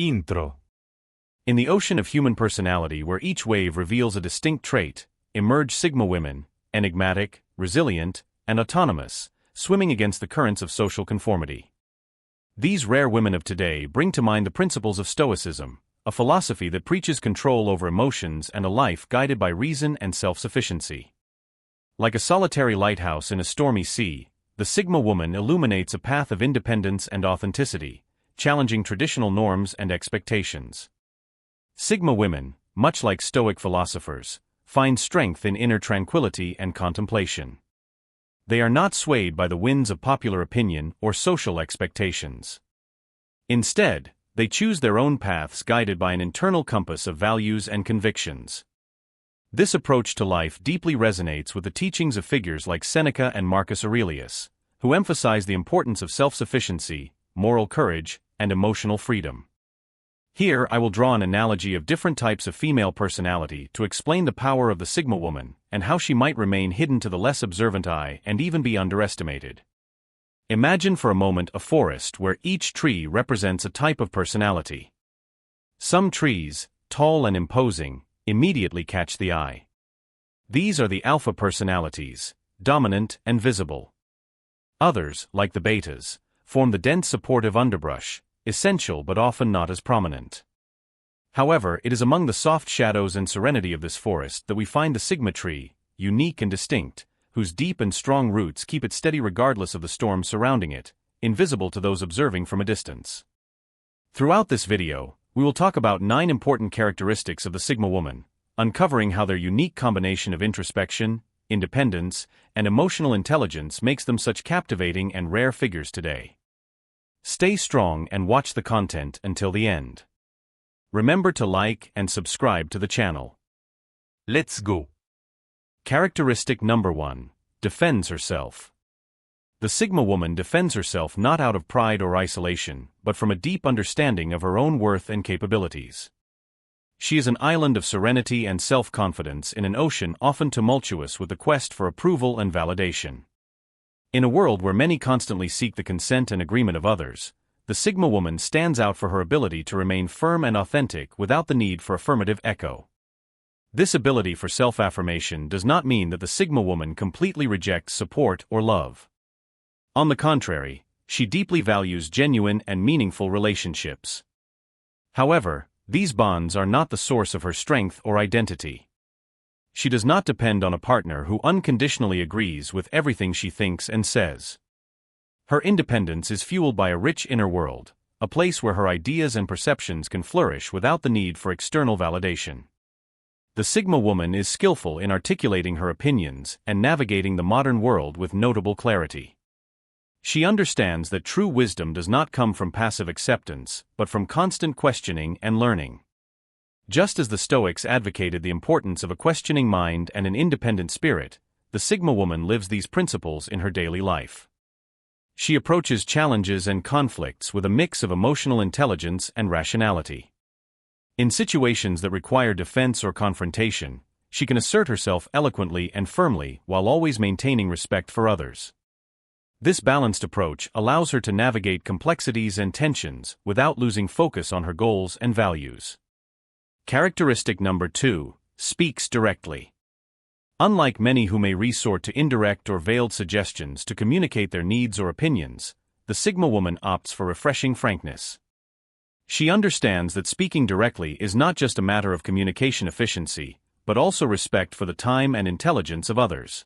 Intro. In the ocean of human personality where each wave reveals a distinct trait, emerge Sigma women, enigmatic, resilient, and autonomous, swimming against the currents of social conformity. These rare women of today bring to mind the principles of Stoicism, a philosophy that preaches control over emotions and a life guided by reason and self-sufficiency. Like a solitary lighthouse in a stormy sea, the Sigma woman illuminates a path of independence and authenticity, challenging traditional norms and expectations. Sigma women, much like Stoic philosophers, find strength in inner tranquility and contemplation. They are not swayed by the winds of popular opinion or social expectations. Instead, they choose their own paths guided by an internal compass of values and convictions. This approach to life deeply resonates with the teachings of figures like Seneca and Marcus Aurelius, who emphasize the importance of self-sufficiency, moral courage, and emotional freedom. Here I will draw an analogy of different types of female personality to explain the power of the Sigma woman and how she might remain hidden to the less observant eye and even be underestimated. Imagine for a moment a forest where each tree represents a type of personality. Some trees, tall and imposing, immediately catch the eye. These are the alpha personalities, dominant and visible. Others, like the betas, form the dense supportive underbrush, essential but often not as prominent. However, it is among the soft shadows and serenity of this forest that we find the Sigma tree, unique and distinct, whose deep and strong roots keep it steady regardless of the storm surrounding it, invisible to those observing from a distance. Throughout this video, we will talk about 9 important characteristics of the Sigma woman, uncovering how their unique combination of introspection, independence, and emotional intelligence makes them such captivating and rare figures today. Stay strong and watch the content until the end. Remember to like and subscribe to the channel. Let's go. Characteristic number 1. Defends herself. The Sigma woman defends herself not out of pride or isolation, but from a deep understanding of her own worth and capabilities. She is an island of serenity and self-confidence in an ocean often tumultuous with the quest for approval and validation. In a world where many constantly seek the consent and agreement of others, the Sigma woman stands out for her ability to remain firm and authentic without the need for affirmative echo. This ability for self-affirmation does not mean that the Sigma woman completely rejects support or love. On the contrary, she deeply values genuine and meaningful relationships. However, these bonds are not the source of her strength or identity. She does not depend on a partner who unconditionally agrees with everything she thinks and says. Her independence is fueled by a rich inner world, a place where her ideas and perceptions can flourish without the need for external validation. The Sigma woman is skillful in articulating her opinions and navigating the modern world with notable clarity. She understands that true wisdom does not come from passive acceptance, but from constant questioning and learning. Just as the Stoics advocated the importance of a questioning mind and an independent spirit, the Sigma woman lives these principles in her daily life. She approaches challenges and conflicts with a mix of emotional intelligence and rationality. In situations that require defense or confrontation, she can assert herself eloquently and firmly while always maintaining respect for others. This balanced approach allows her to navigate complexities and tensions without losing focus on her goals and values. Characteristic number 2. Speaks directly. Unlike many who may resort to indirect or veiled suggestions to communicate their needs or opinions, the Sigma woman opts for refreshing frankness. She understands that speaking directly is not just a matter of communication efficiency, but also respect for the time and intelligence of others.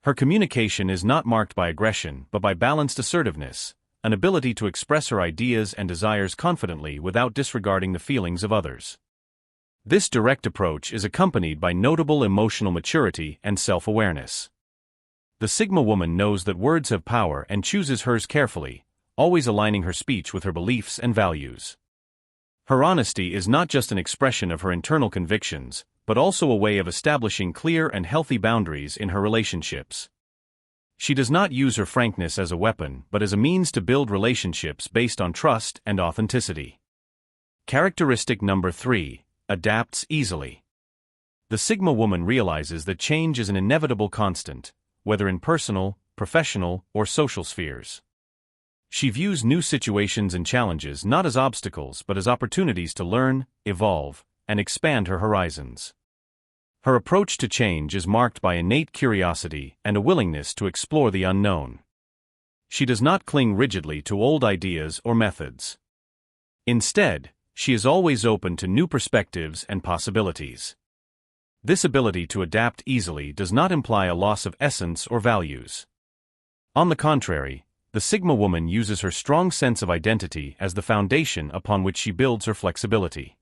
Her communication is not marked by aggression but by balanced assertiveness, an ability to express her ideas and desires confidently without disregarding the feelings of others. This direct approach is accompanied by notable emotional maturity and self-awareness. The Sigma woman knows that words have power and chooses hers carefully, always aligning her speech with her beliefs and values. Her honesty is not just an expression of her internal convictions, but also a way of establishing clear and healthy boundaries in her relationships. She does not use her frankness as a weapon but as a means to build relationships based on trust and authenticity. Characteristic number 3. Adapts easily. The Sigma woman realizes that change is an inevitable constant, whether in personal, professional, or social spheres. She views new situations and challenges not as obstacles but as opportunities to learn, evolve, and expand her horizons. Her approach to change is marked by innate curiosity and a willingness to explore the unknown. She does not cling rigidly to old ideas or methods. Instead, she is always open to new perspectives and possibilities. This ability to adapt easily does not imply a loss of essence or values. On the contrary, the Sigma woman uses her strong sense of identity as the foundation upon which she builds her flexibility.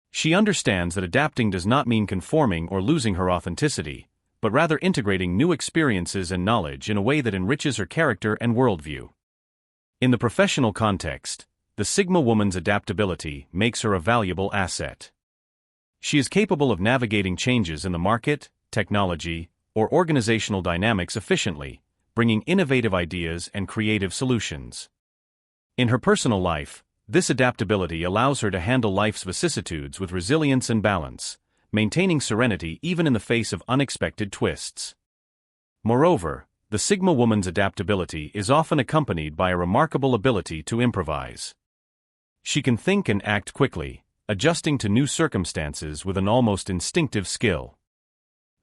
She understands that adapting does not mean conforming or losing her authenticity, but rather integrating new experiences and knowledge in a way that enriches her character and worldview. In the professional context, the Sigma woman's adaptability makes her a valuable asset. She is capable of navigating changes in the market, technology, or organizational dynamics efficiently, bringing innovative ideas and creative solutions. In her personal life, this adaptability allows her to handle life's vicissitudes with resilience and balance, maintaining serenity even in the face of unexpected twists. Moreover, the Sigma woman's adaptability is often accompanied by a remarkable ability to improvise. She can think and act quickly, adjusting to new circumstances with an almost instinctive skill.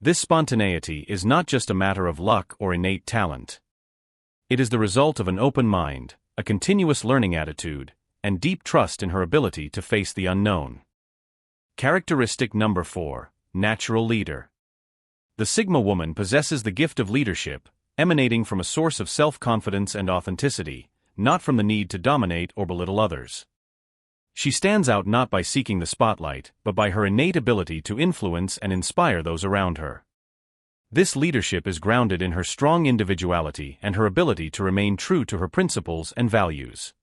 This spontaneity is not just a matter of luck or innate talent. It is the result of an open mind, a continuous learning attitude, and deep trust in her ability to face the unknown. Characteristic number 4, natural leader. The Sigma woman possesses the gift of leadership, emanating from a source of self-confidence and authenticity, not from the need to dominate or belittle others. She stands out not by seeking the spotlight, but by her innate ability to influence and inspire those around her. This leadership is grounded in her strong individuality and her ability to remain true to her principles and values.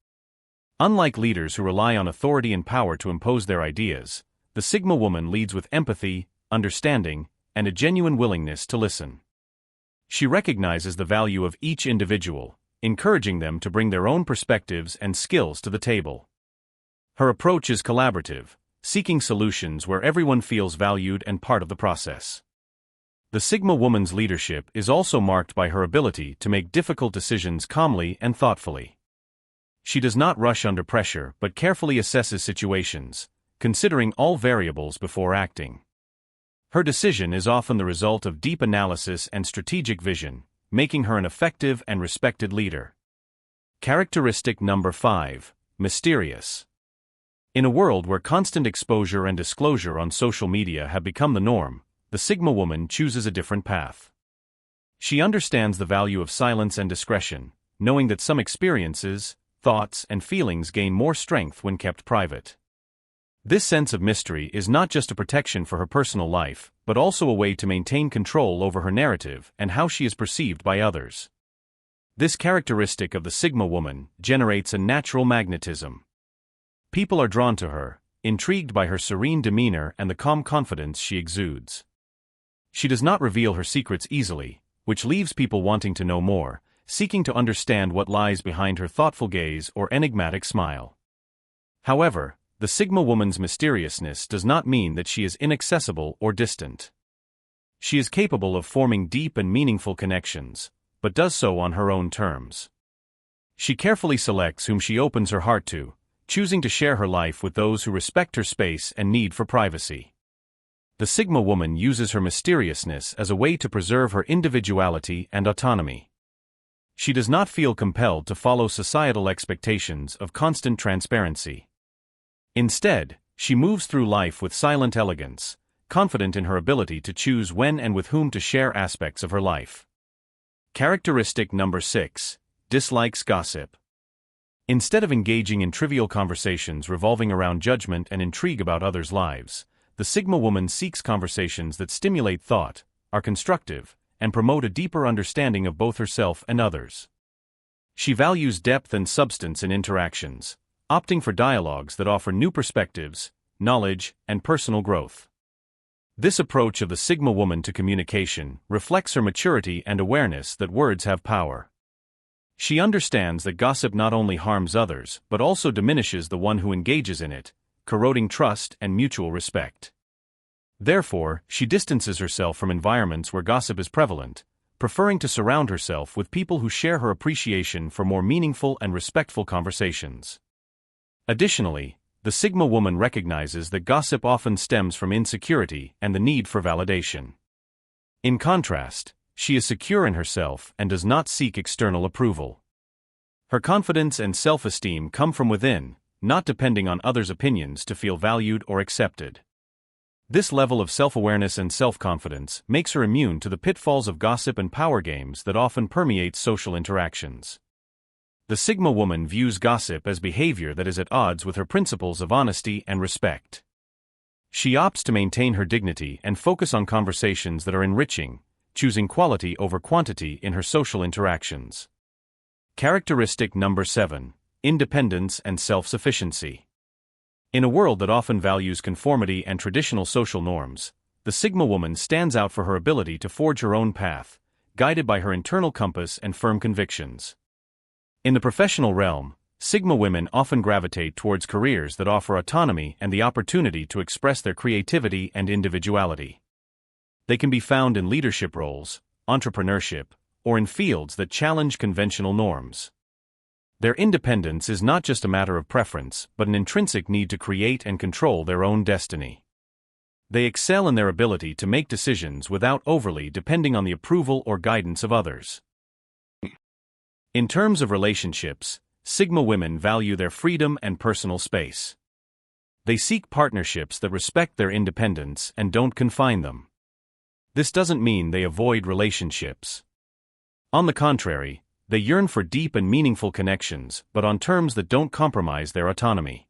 Unlike leaders who rely on authority and power to impose their ideas, the Sigma woman leads with empathy, understanding, and a genuine willingness to listen. She recognizes the value of each individual, encouraging them to bring their own perspectives and skills to the table. Her approach is collaborative, seeking solutions where everyone feels valued and part of the process. The Sigma woman's leadership is also marked by her ability to make difficult decisions calmly and thoughtfully. She does not rush under pressure but carefully assesses situations, considering all variables before acting. Her decision is often the result of deep analysis and strategic vision, making her an effective and respected leader. Characteristic number 5, mysterious. In a world where constant exposure and disclosure on social media have become the norm, the Sigma woman chooses a different path. She understands the value of silence and discretion, knowing that some experiences, thoughts, and feelings gain more strength when kept private. This sense of mystery is not just a protection for her personal life, but also a way to maintain control over her narrative and how she is perceived by others. This characteristic of the Sigma woman generates a natural magnetism. People are drawn to her, intrigued by her serene demeanor and the calm confidence she exudes. She does not reveal her secrets easily, which leaves people wanting to know more, seeking to understand what lies behind her thoughtful gaze or enigmatic smile. However, the Sigma woman's mysteriousness does not mean that she is inaccessible or distant. She is capable of forming deep and meaningful connections, but does so on her own terms. She carefully selects whom she opens her heart to, choosing to share her life with those who respect her space and need for privacy. The Sigma woman uses her mysteriousness as a way to preserve her individuality and autonomy. She does not feel compelled to follow societal expectations of constant transparency. Instead, she moves through life with silent elegance, confident in her ability to choose when and with whom to share aspects of her life. Characteristic number 6, dislikes gossip. Instead of engaging in trivial conversations revolving around judgment and intrigue about others' lives, the Sigma woman seeks conversations that stimulate thought, are constructive, and promote a deeper understanding of both herself and others. She values depth and substance in interactions, opting for dialogues that offer new perspectives, knowledge, and personal growth. This approach of the Sigma woman to communication reflects her maturity and awareness that words have power. She understands that gossip not only harms others but also diminishes the one who engages in it, corroding trust and mutual respect. Therefore, she distances herself from environments where gossip is prevalent, preferring to surround herself with people who share her appreciation for more meaningful and respectful conversations. Additionally, the Sigma woman recognizes that gossip often stems from insecurity and the need for validation. In contrast, she is secure in herself and does not seek external approval. Her confidence and self-esteem come from within, not depending on others' opinions to feel valued or accepted. This level of self-awareness and self-confidence makes her immune to the pitfalls of gossip and power games that often permeate social interactions. The Sigma woman views gossip as behavior that is at odds with her principles of honesty and respect. She opts to maintain her dignity and focus on conversations that are enriching, choosing quality over quantity in her social interactions. Characteristic number 7: independence and self-sufficiency. In a world that often values conformity and traditional social norms, the Sigma woman stands out for her ability to forge her own path, guided by her internal compass and firm convictions. In the professional realm, Sigma women often gravitate towards careers that offer autonomy and the opportunity to express their creativity and individuality. They can be found in leadership roles, entrepreneurship, or in fields that challenge conventional norms. Their independence is not just a matter of preference, but an intrinsic need to create and control their own destiny. They excel in their ability to make decisions without overly depending on the approval or guidance of others. In terms of relationships, Sigma women value their freedom and personal space. They seek partnerships that respect their independence and don't confine them. This doesn't mean they avoid relationships. On the contrary, they yearn for deep and meaningful connections, but on terms that don't compromise their autonomy.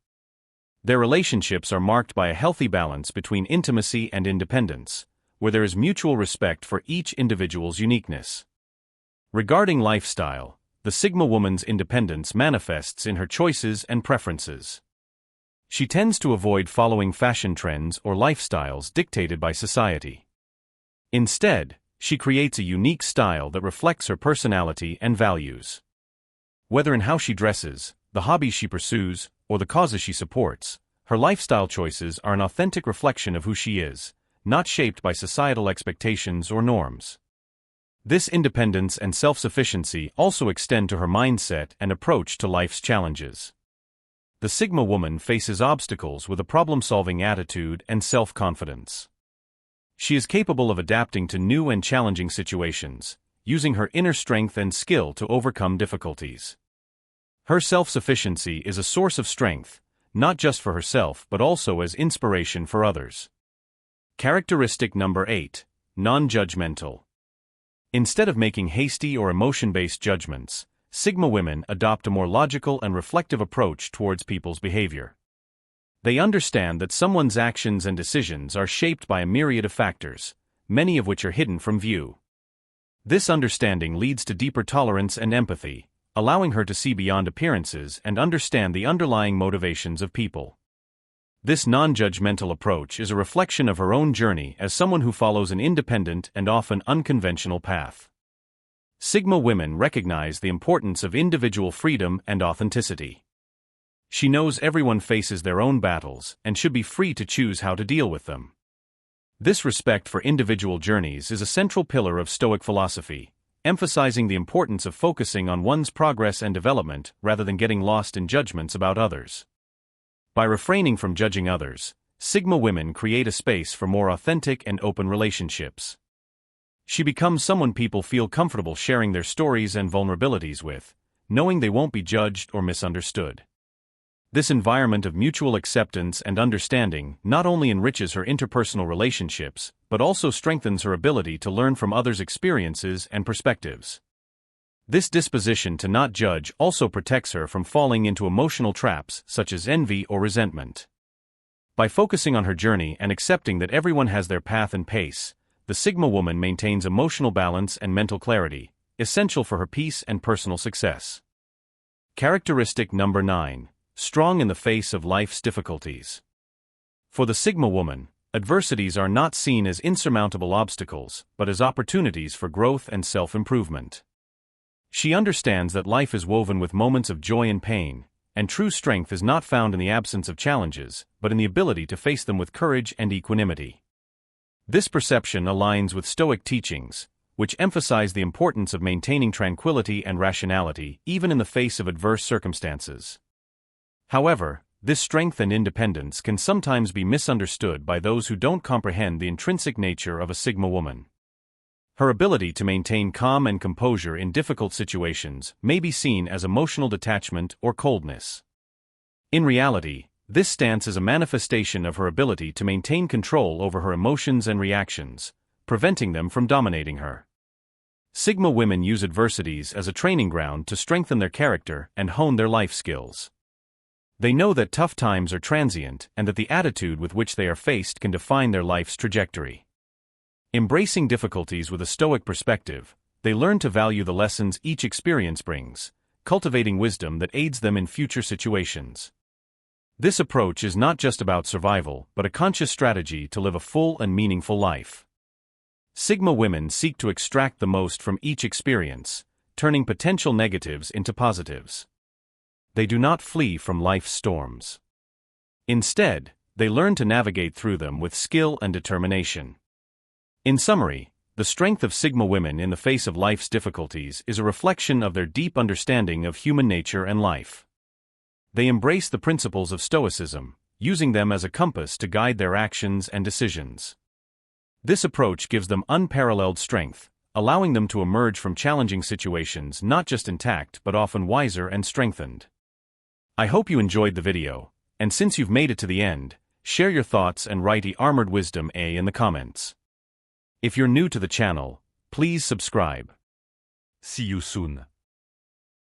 Their relationships are marked by a healthy balance between intimacy and independence, where there is mutual respect for each individual's uniqueness. Regarding lifestyle, the Sigma woman's independence manifests in her choices and preferences. She tends to avoid following fashion trends or lifestyles dictated by society. Instead, she creates a unique style that reflects her personality and values. Whether in how she dresses, the hobbies she pursues, or the causes she supports, her lifestyle choices are an authentic reflection of who she is, not shaped by societal expectations or norms. This independence and self-sufficiency also extend to her mindset and approach to life's challenges. The Sigma woman faces obstacles with a problem-solving attitude and self-confidence. She is capable of adapting to new and challenging situations, using her inner strength and skill to overcome difficulties. Her self-sufficiency is a source of strength, not just for herself but also as inspiration for others. Characteristic number 8: non-judgmental. Instead of making hasty or emotion-based judgments, Sigma women adopt a more logical and reflective approach towards people's behavior. They understand that someone's actions and decisions are shaped by a myriad of factors, many of which are hidden from view. This understanding leads to deeper tolerance and empathy, allowing her to see beyond appearances and understand the underlying motivations of people. This non-judgmental approach is a reflection of her own journey as someone who follows an independent and often unconventional path. Sigma women recognize the importance of individual freedom and authenticity. She knows everyone faces their own battles and should be free to choose how to deal with them. This respect for individual journeys is a central pillar of Stoic philosophy, emphasizing the importance of focusing on one's progress and development rather than getting lost in judgments about others. By refraining from judging others, Sigma women create a space for more authentic and open relationships. She becomes someone people feel comfortable sharing their stories and vulnerabilities with, knowing they won't be judged or misunderstood. This environment of mutual acceptance and understanding not only enriches her interpersonal relationships, but also strengthens her ability to learn from others' experiences and perspectives. This disposition to not judge also protects her from falling into emotional traps such as envy or resentment. By focusing on her journey and accepting that everyone has their path and pace, the Sigma woman maintains emotional balance and mental clarity, essential for her peace and personal success. Characteristic number 9: strong in the face of life's difficulties. For the Sigma woman, adversities are not seen as insurmountable obstacles, but as opportunities for growth and self-improvement. She understands that life is woven with moments of joy and pain, and true strength is not found in the absence of challenges, but in the ability to face them with courage and equanimity. This perception aligns with Stoic teachings, which emphasize the importance of maintaining tranquility and rationality even in the face of adverse circumstances. However, this strength and independence can sometimes be misunderstood by those who don't comprehend the intrinsic nature of a Sigma woman. Her ability to maintain calm and composure in difficult situations may be seen as emotional detachment or coldness. In reality, this stance is a manifestation of her ability to maintain control over her emotions and reactions, preventing them from dominating her. Sigma women use adversities as a training ground to strengthen their character and hone their life skills. They know that tough times are transient and that the attitude with which they are faced can define their life's trajectory. Embracing difficulties with a stoic perspective, they learn to value the lessons each experience brings, cultivating wisdom that aids them in future situations. This approach is not just about survival, but a conscious strategy to live a full and meaningful life. Sigma women seek to extract the most from each experience, turning potential negatives into positives. They do not flee from life's storms. Instead, they learn to navigate through them with skill and determination. In summary, the strength of Sigma women in the face of life's difficulties is a reflection of their deep understanding of human nature and life. They embrace the principles of Stoicism, using them as a compass to guide their actions and decisions. This approach gives them unparalleled strength, allowing them to emerge from challenging situations not just intact but often wiser and strengthened. I hope you enjoyed the video, and since you've made it to the end, share your thoughts and write Armored Wisdom A in the comments. If you're new to the channel, please subscribe. See you soon.